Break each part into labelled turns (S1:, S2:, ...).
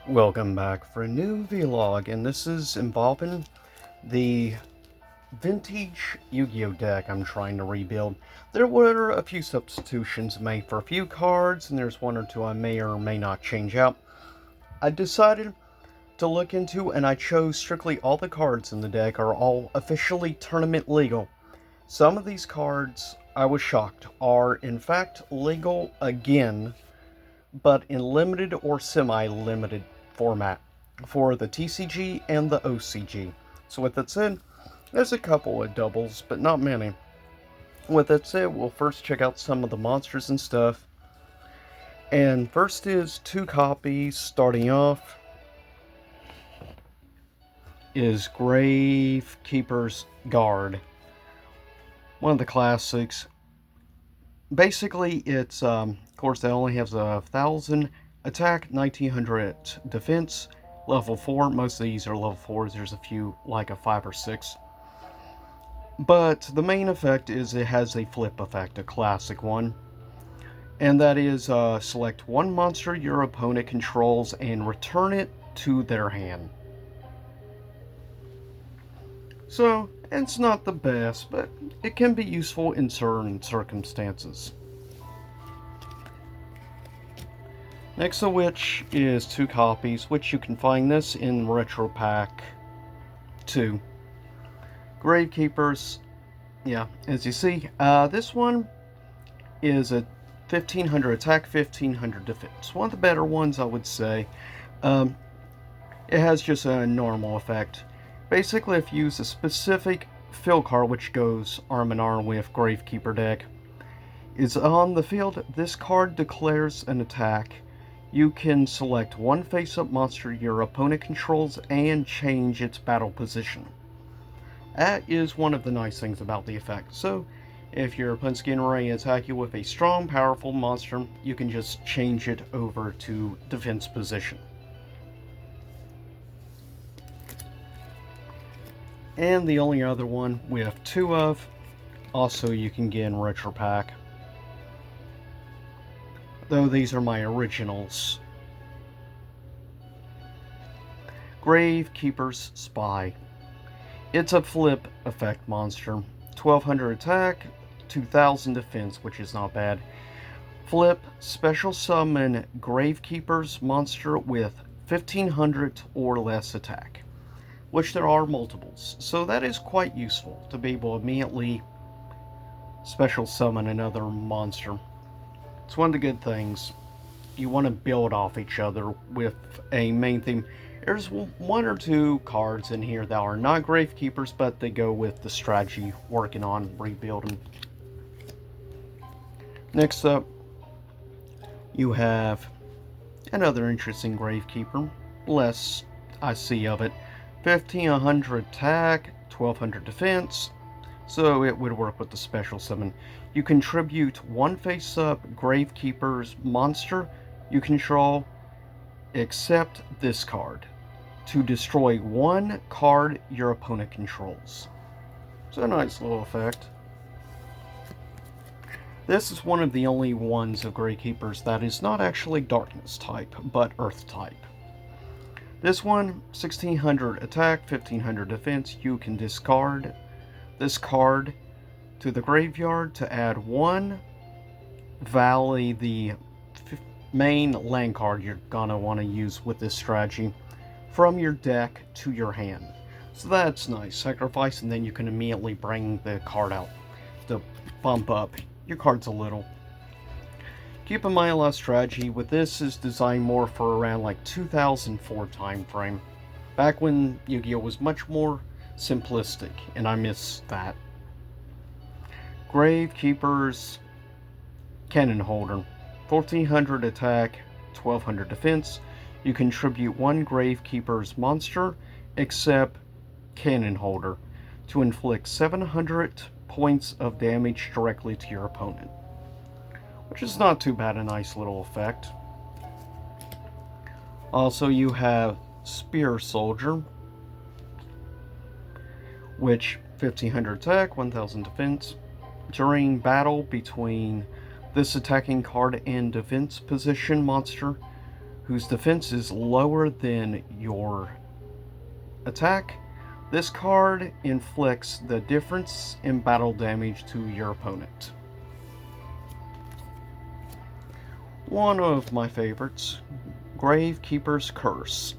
S1: Welcome back for a new vlog, and this is involving the vintage Yu-Gi-Oh deck I'm trying to rebuild. There were a few substitutions made for a few cards, and there's one or two I may or may not change out. I decided to look into, and I chose strictly all the cards in the deck are all officially tournament legal. Some of these cards, I was shocked, are in fact legal again, but in limited or semi-limited format for the TCG and the OCG. So with that said, there's a couple of doubles, but not many. With that said, we'll first check out some of the monsters and stuff. And first is 2 copies. Starting off is Gravekeeper's Guard. One of the classics. Basically, it's, of course, it only has 1,000 attack, 1900 defense, level 4. Most of these are level 4s. There's a few like a 5 or 6. But the main effect is it has a flip effect, a classic one. And that is select one monster your opponent controls and return it to their hand. So, it's not the best, but it can be useful in certain circumstances. Next of which is 2 copies, which you can find this in Retro Pack 2. Gravekeepers, yeah, as you see, this one is a 1500 attack, 1500 defense. One of the better ones, I would say. It has just a normal effect. Basically, if you use a specific field card, which goes arm in arm with Gravekeeper Deck, is on the field, this card declares an attack. You can select one face-up monster your opponent controls and change its battle position. That is one of the nice things about the effect. So, if your opponent's getting ready to attack you with a strong, powerful monster, you can just change it over to defense position. And the only other one we have 2 of, also you can get in Retro Pack. Though these are my originals. Gravekeeper's Spy. It's a flip effect monster. 1200 attack, 2000 defense, which is not bad. Flip, special summon Gravekeeper's monster with 1500 or less attack, which there are multiples. So that is quite useful to be able to immediately special summon another monster. It's one of the good things. You want to build off each other with a main theme. There's 1 or 2 cards in here that are not Gravekeepers, but they go with the strategy working on rebuilding. Next up, you have another interesting Gravekeeper. Less I see of it. 1500 attack, 1200 defense. So it would work with the special summon. You contribute 1 face-up Gravekeeper's monster you control, except this card, to destroy 1 card your opponent controls. So a nice little effect. This is one of the only ones of Gravekeepers that is not actually Darkness type, but Earth type. This one, 1600 attack, 1500 defense. You can discard this card to the graveyard to add 1 Valley, the main land card you're gonna want to use with this strategy, from your deck to your hand. So that's nice. Sacrifice, and then you can immediately bring the card out to bump up your cards a little. Keep in mind, a lot of strategy with this is designed more for around like 2004 time frame, back when Yu-Gi-Oh was much more simplistic, and I miss that. Gravekeeper's Cannon Holder. 1400 attack, 1200 defense. You contribute 1 Gravekeeper's monster, except Cannon Holder, to inflict 700 points of damage directly to your opponent. Which is not too bad, a nice little effect. Also, you have Spear Soldier, which 1500 attack, 1000 defense. During battle between this attacking card and defense position monster, whose defense is lower than your attack, this card inflicts the difference in battle damage to your opponent. One of my favorites, Gravekeeper's Curse.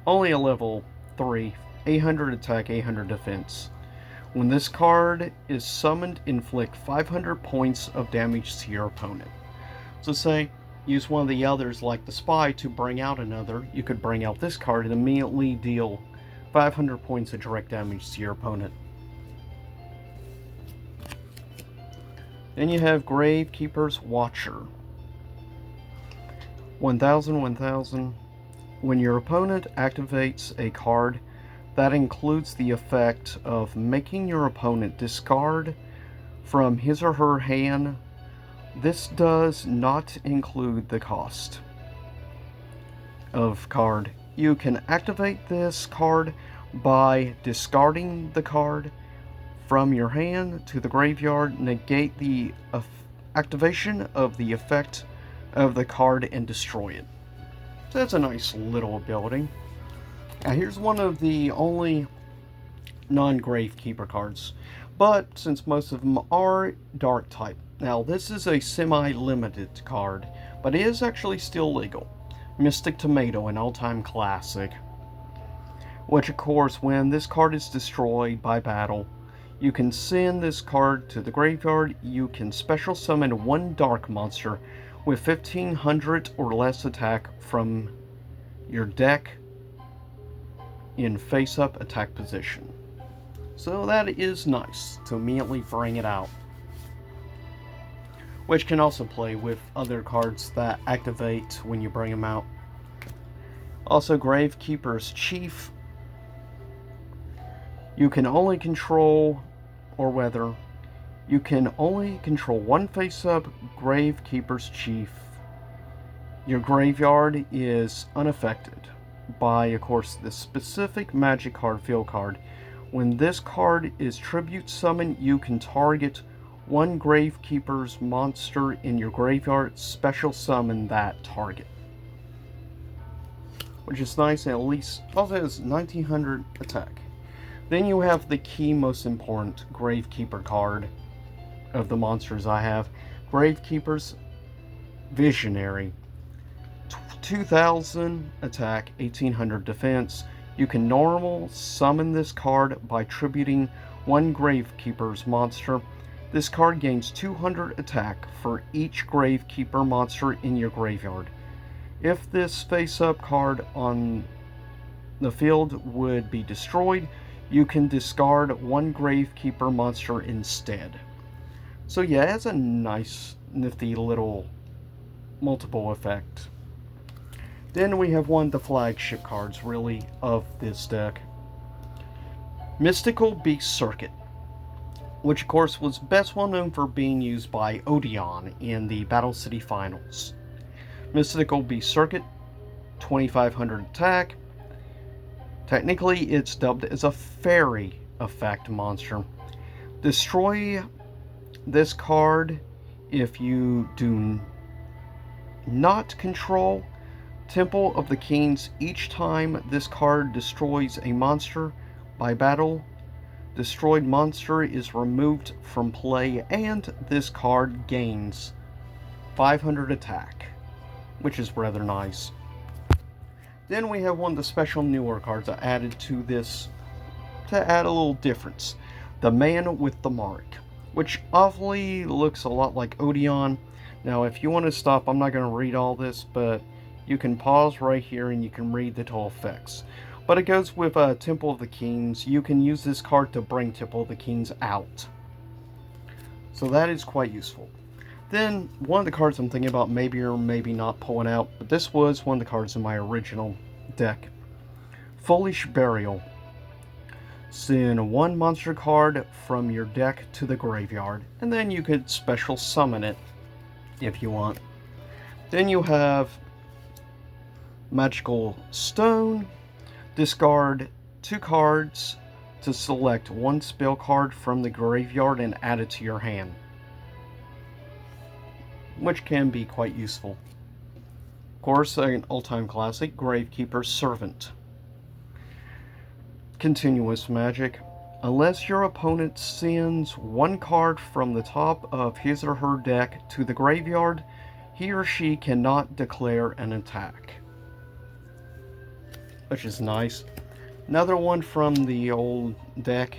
S1: Only a level 3, 800 attack, 800 defense. When this card is summoned, inflict 500 points of damage to your opponent. So say, use one of the others like the Spy to bring out another, you could bring out this card and immediately deal 500 points of direct damage to your opponent. Then you have Gravekeeper's Watcher. 1000, 1000. When your opponent activates a card, that includes the effect of making your opponent discard from his or her hand. This does not include the cost of card. You can activate this card by discarding the card from your hand to the graveyard, negate the activation of the effect of the card, and destroy it. So that's a nice little ability. Now here's one of the only non-Gravekeeper cards, but since most of them are Dark type. Now this is a semi-limited card, but it is actually still legal. Mystic Tomato, an all-time classic. Which of course, when this card is destroyed by battle, you can send this card to the graveyard. You can special summon one dark monster with 1500 or less attack from your deck in face-up attack position. So that is nice to immediately bring it out. Which can also play with other cards that activate when you bring them out. Also, Gravekeeper's Chief. You can only control, or whether, you can only control one face-up Gravekeeper's Chief. Your graveyard is unaffected by, of course, the specific magic card field card. When this card is tribute summoned, you can target one Gravekeeper's monster in your graveyard, special summon that target. Which is nice, and at least also has 1900 attack. Then you have the key most important Gravekeeper card of the monsters I have. Gravekeeper's Visionary. 2000 attack, 1800 defense. You can normal summon this card by tributing one Gravekeeper's monster. This card gains 200 attack for each Gravekeeper monster in your graveyard. If this face-up card on the field would be destroyed, you can discard one Gravekeeper monster instead. So yeah, it has a nice, nifty little multiple effect. Then we have one of the flagship cards, really, of this deck. Mystical Beast Circuit, which of course was best well known for being used by Odeon in the Battle City Finals. Mystical Beast Circuit, 2500 attack. Technically, it's dubbed as a fairy effect monster. Destroy this card if you do not control Temple of the Kings. Each time this card destroys a monster by battle, destroyed monster is removed from play, and this card gains 500 attack, which is rather nice. Then we have one of the special newer cards I added to this to add a little difference. The Man with the Mark, which awfully looks a lot like Odeon. Now if you want to stop, I'm not going to read all this, but you can pause right here and you can read the total effects. But it goes with Temple of the Kings. You can use this card to bring Temple of the Kings out. So that is quite useful. Then, one of the cards I'm thinking about maybe or maybe not pulling out, but this was one of the cards in my original deck. Foolish Burial. Send one monster card from your deck to the graveyard, and then you could special summon it if you want. Then you have Magical Stone. Discard 2 cards to select one spell card from the graveyard and add it to your hand, which can be quite useful. course, an all-time classic, Gravekeeper Servant. Continuous magic. Unless your opponent sends one card from the top of his or her deck to the graveyard, he or she cannot declare an attack. Which is nice. Another one from the old deck,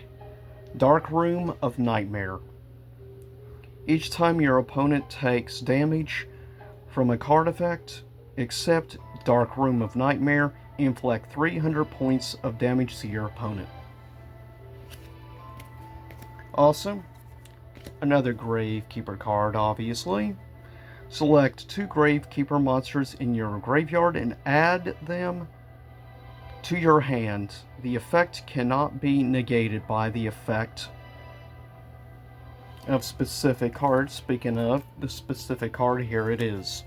S1: Dark Room of Nightmare. Each time your opponent takes damage from a card effect, except Dark Room of Nightmare, inflict 300 points of damage to your opponent. Also, another Gravekeeper card, obviously. Select 2 Gravekeeper monsters in your graveyard and add them to your hand. The effect cannot be negated by the effect of specific cards. Speaking of the specific card, here it is.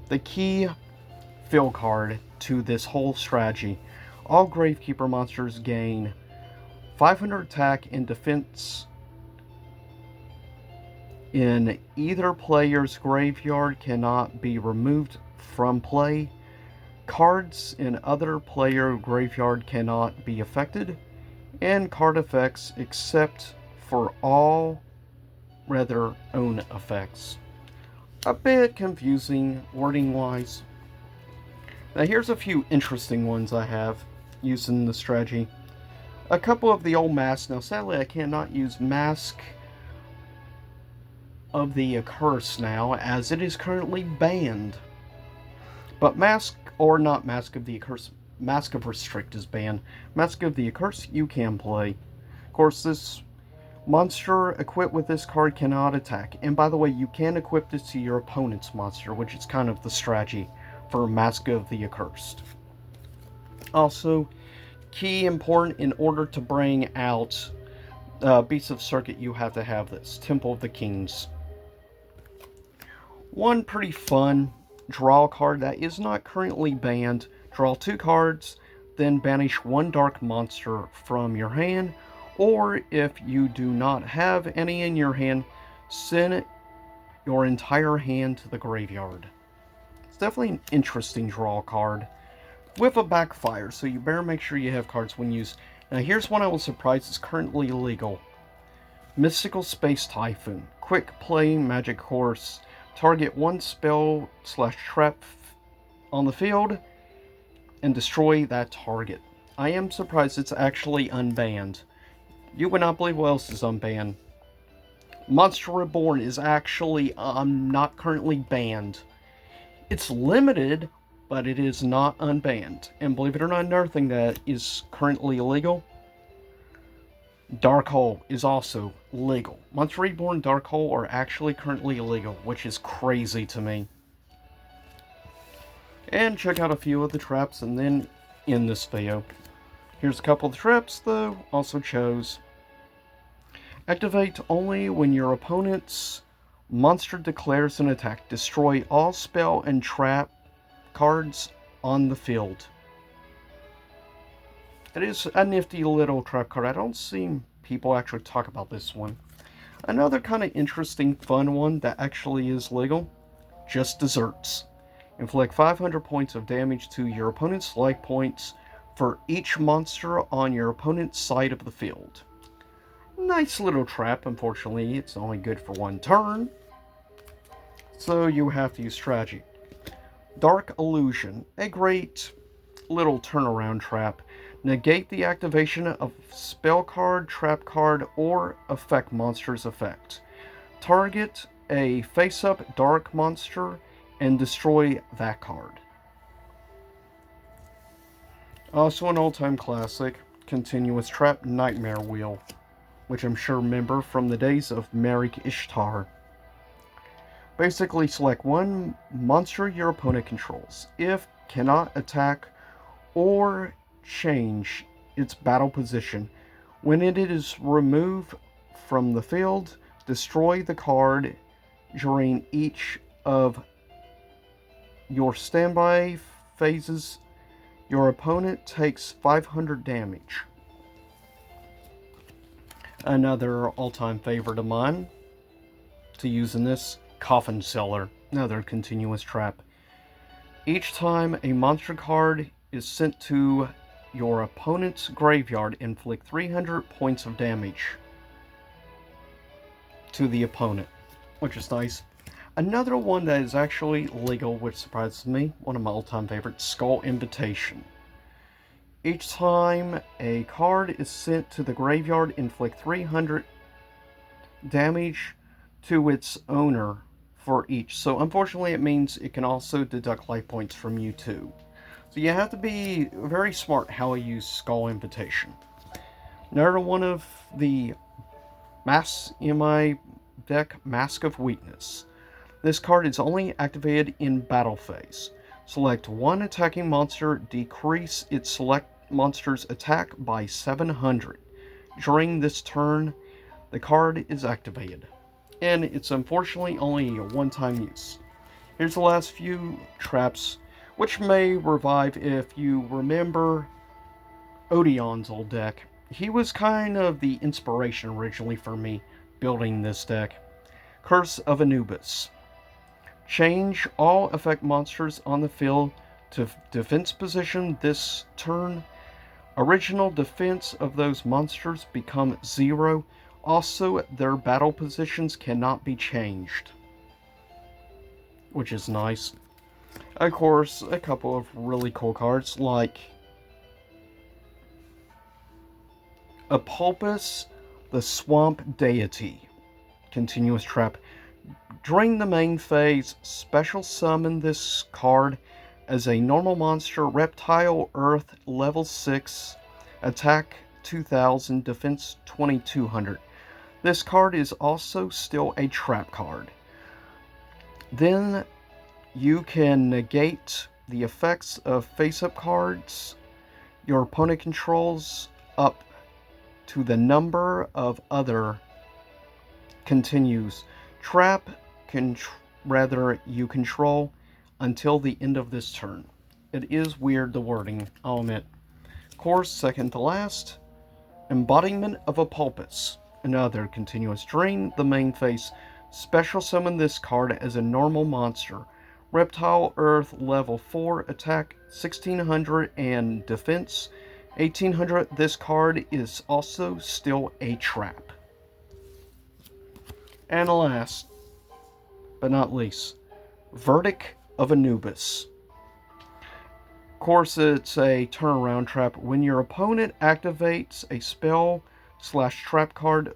S1: The key fill card to this whole strategy. All Gravekeeper monsters gain 500 attack and defense in either player's graveyard, cannot be removed from play. Cards in other player graveyard cannot be affected, and card effects except for all own effects. A bit confusing wording wise. Now here's a few interesting ones I have using the strategy. A couple of the old masks. Now sadly I cannot use Mask of the Curse now, as it is currently banned. But Mask, or not Mask of the Curse, Mask of Restrict is banned. Mask of the Curse you can play. Of course, this monster equipped with this card cannot attack. And by the way, you can equip this to your opponent's monster, which is kind of the strategy for Mask of the Accursed. Also, key important, in order to bring out Beasts of Circuit, you have to have this, Temple of the Kings. One pretty fun draw card that is not currently banned. Draw 2 cards, then banish 1 dark monster from your hand, or if you do not have any in your hand, send your entire hand to the graveyard. It's definitely an interesting draw card with a backfire, so you better make sure you have cards when used. Now here's one I was surprised is currently illegal. Mystical Space Typhoon. Quick play magic course. Target 1 spell/trap on the field and destroy that target. I am surprised it's actually unbanned. You would not believe what else is unbanned. Monster Reborn is actually not currently banned. It's limited, but it is not unbanned. And believe it or not, another thing that is currently illegal, Dark Hole is also legal. Monster Reborn, Dark Hole are actually currently illegal, which is crazy to me. And check out a few of the traps and then end this video. Here's a couple of the traps though, also chose. Activate only when your opponent's monster declares an attack. Destroy all spell and trap cards on the field. It is a nifty little trap card. I don't see people actually talk about this one. Another kind of interesting, fun one that actually is legal. Just Desserts. Inflict 500 points of damage to your opponent's life points for each monster on your opponent's side of the field. Nice little trap. Unfortunately, it's only good for 1 turn, so you have to use strategy. Dark Illusion. A great little turnaround trap. Negate the activation of spell card, trap card, or effect monster's effect. Target a face-up dark monster and destroy that card. Also an all-time classic, continuous trap, Nightmare Wheel, which I'm sure remember from the days of Merrick Ishtar. Basically, select 1 monster your opponent controls. If cannot attack or change its battle position, when it is removed from the field, destroy the card during each of your standby phases. Your opponent takes 500 damage. Another all-time favorite of mine to use in this, Coffin Seller. Another continuous trap. Each time a monster card is sent to your opponent's graveyard, inflict 300 points of damage to the opponent, which is nice. Another one that is actually legal, which surprises me, one of my all-time favorites, Skull Invitation. Each time a card is sent to the graveyard, inflict 300 damage to its owner for each. So unfortunately it means it can also deduct life points from you too. So you have to be very smart how you use Skull Invitation. Another one of the in my deck, Mask of Weakness. This card is only activated in battle phase. Select one attacking monster, decrease its select monster's attack by 700. During this turn, the card is activated, and it's unfortunately only a one-time use. Here's the last few traps, which may revive if you remember Odeon's old deck. He was kind of the inspiration originally for me building this deck. Curse of Anubis. Change all effect monsters on the field to defense position this turn. Original defense of those monsters become 0. Also, their battle positions cannot be changed, which is nice. Of course, a couple of really cool cards like Apulpus, the Swamp Deity. Continuous trap. During the main phase, special summon this card as a normal monster, Reptile Earth, level 6, attack 2000, defense 2200. This card is also still a trap card. Then you can negate the effects of face-up cards your opponent controls up to the number of other continues. Trap you control until the end of this turn. It is weird, the wording, I'll admit. Of course, second to last, Embodiment of Apulpus. Another continuous drain, the main phase. Special summon this card as a normal monster. Reptile Earth, level 4, attack 1600 and defense 1800. This card is also still a trap. And last but not least, Verdict of Anubis. Of course, it's a turnaround trap. When your opponent activates a spell/trap card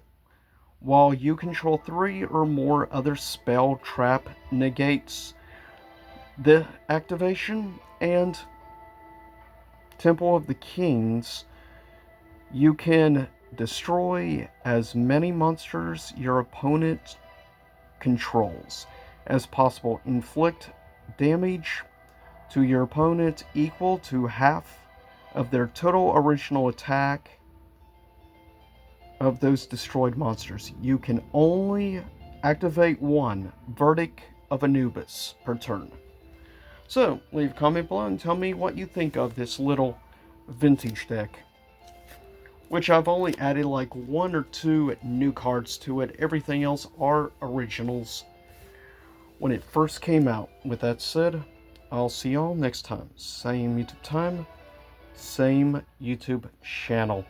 S1: while you control 3 or more other spell trap negates the activation. And Temple of the Kings, you can destroy as many monsters your opponent controls as possible. Inflict damage to your opponent equal to half of their total original attack of those destroyed monsters. You can only activate one Verdict of Anubis per turn. So, leave a comment below and tell me what you think of this little vintage deck, which I've only added like 1 or 2 new cards to it. Everything else are originals when it first came out. With that said, I'll see y'all next time. Same YouTube time, same YouTube channel.